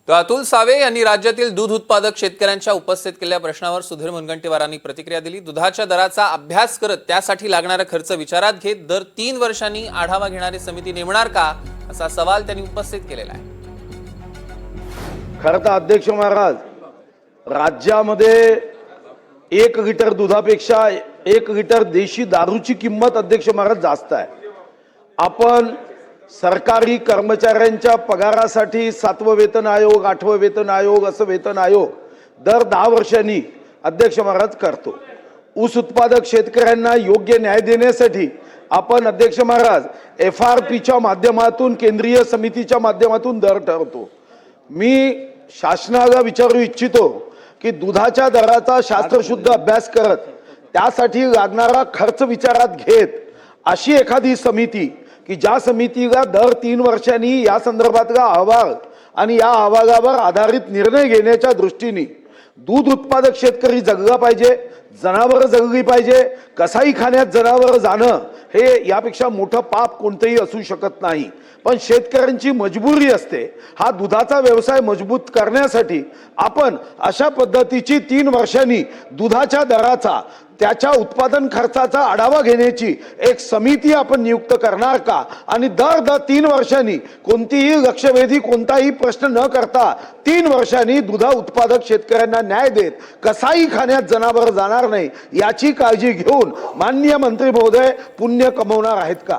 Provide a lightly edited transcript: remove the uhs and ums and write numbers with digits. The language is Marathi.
तो अतुल सावे यांनी राज्यातील दूध उत्पादक शेतकऱ्यांच्या उपस्थित केलेल्या प्रश्नावर सुधीर मुनगंटीवारांनी प्रतिक्रिया दिली। दुधाच्या दराचा अभ्यास करत त्यासाठी लागणारा खर्च विचारात घेत दर 3 वर्षांनी आढावा घेणारी समिती नेमणार का, असा सवाल त्यांनी उपस्थित केलेला आहे। खरं तर अध्यक्ष महाराज, राज्यामध्ये 1 लिटर दुधापेक्षा 1 लिटर देशी दारूची किंमत अध्यक्ष महाराज जास्त आहे। आपण सरकारी कर्मचाऱ्यांच्या पगारासाठी 7वं वेतन आयोग, 8वं वेतन आयोग असं वेतन आयोग दर 10 वर्षांनी अध्यक्ष महाराज करतो। ऊस उत्पादक शेतकऱ्यांना योग्य न्याय देण्यासाठी आपण अध्यक्ष महाराज FRPच्या माध्यमातून केंद्रीय समितीच्या माध्यमातून दर ठरवतो। मी शासनाला विचारू इच्छितो की दुधाच्या दराचा शास्त्रशुद्ध अभ्यास करत त्यासाठी लागणारा खर्च विचारात घेत अशी एखादी समिती की ज्या समितीला दर 3 वर्षांनी या संदर्भातला अहवाल आणि या अहवालावर आधारित निर्णय घेण्याच्या दृष्टीने दूध उत्पादक शेतकरी जगला पाहिजे, जनावरं जगली पाहिजे। कसाईखान्यात जनावरं जाणं हे यापेक्षा मोठं पाप कोणतेही असू शकत नाही, पण शेतकऱ्यांची मजबुरी असते। हा दुधाचा व्यवसाय मजबूत करण्यासाठी आपण अशा पद्धतीची 3 वर्षांनी दुधाच्या दराचा, त्याच्या उत्पादन खर्चाचा आढावा घेण्याची एक समिती आपण नियुक्त करणार का? आणि दर 3 वर्षांनी कोणतीही लक्षवेधी कोणताही प्रश्न न करता 3 वर्षांनी दुधा उत्पादक शेतकऱ्यांना न्याय देत कसाईखान्यात जनावर जाणार नाही याची काळजी घेऊन माननीय मंत्री महोदय पुण्य कमवणार आहेत का?